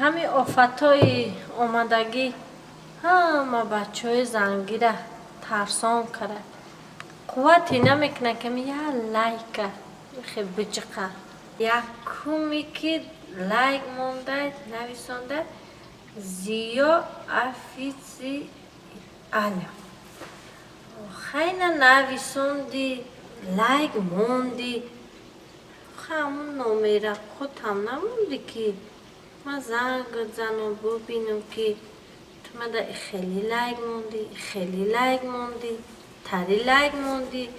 همین آفتای آمدگی همه بچه های زنگیره ترسان کرده. قوتی نمیکنه که یه لایک خیلی بچقه یک کمی که لایک مونده نویسانده زیا افیزی آلا خیلی نویساندی لایک موندی همون نمره خود هم نموندی که ما زنگ زنم ببینم که تو مده خیلی لایک موندی خیلی لایک موندی تری لایک موندی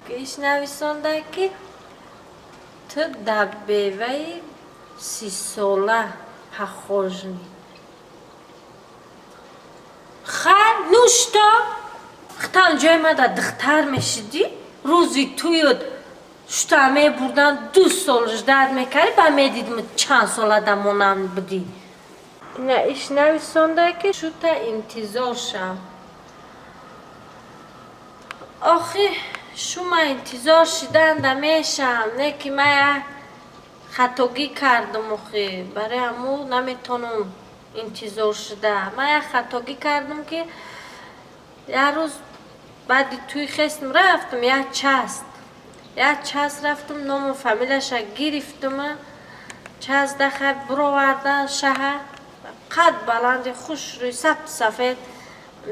که ایش نویسانده که تو در بیوه 30 ساله پخوژنی خیلی نوشتا اختان جای ما در دختر میشدی روزی توی شتامه بردن 2 سال جداد میکردی با میدیدم چند ساله دمونم بودی نه ایش نویسانده که شو تا انتظار شم آخی شو ما انتظار شدن میشم نه که من خطاگی کردم آخی برای همون نمیتونم انتظار شده من خطاگی کردم که یه روز بعد توی خستم رفتم یه چست رفتم نام و فامیلش گرفتم چست دخل برآوردن شهر قد بلند خوش روی سفید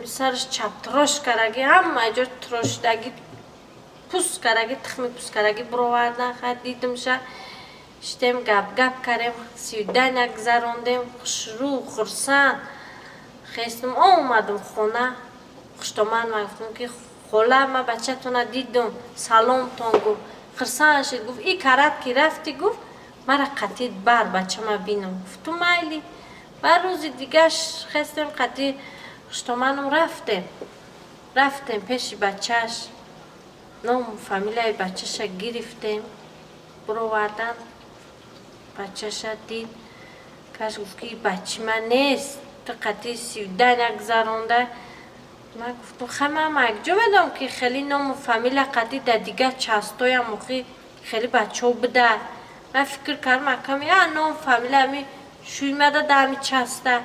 سرش چپ تراش کرگی همه جا تراشدگی پوست کرگی تخمی پوست کرگی برآوردن خد دیدم شه شتیم گپ کردیم 13 نگذراندیم خوش رو خرسان خستم آمدم خونه خوشتومن گفتم که خلا ما بچه تونه دیدم سلام تون گفت خرسان شد گفت این کرد که رفتی گفت مرا قطید بر بچه ما بینم گفت تو مایلی بر روز دیگه خستم قطید خوشتومنم رفتیم پیش بچهش نام فامیلای بچهش گرفتیم برآوردن بچهش دید کاش گفت که بچه من نیست تو قطعی 13 نگذرانده من گفتم خیلی مگجو بدم که خیلی نام و فامیل قطعی در دیگه چستای هم خیلی بچه ها بده من فکر کردم کمی نام فامیل همی شوی مده در همی چسته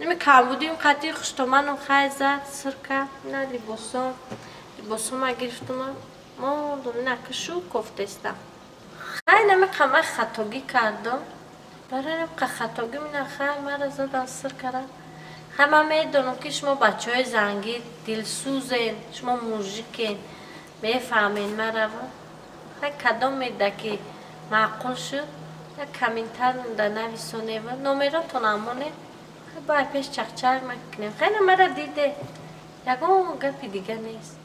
نمی کم بودیم قطعی خوشتومنم خیلی زد سر کرد نه لیباسم ها گرفتم ما دومی نکشو کفتستم خیلی نمی کمه خطاگی کردم برای نمی خطاگی می نخیلی مرا زدن سر کردم همه میدونم که شما بچه های زنگی دلسوزین شما موژیکین میفهمین مرا خیلی کدام میده که معقول شد یک کمینتر در نویسونه و نمراتون همونه خیلی باید پیش چخچر مکنیم خیلی مرا دیده یکم گپی دیگه نیست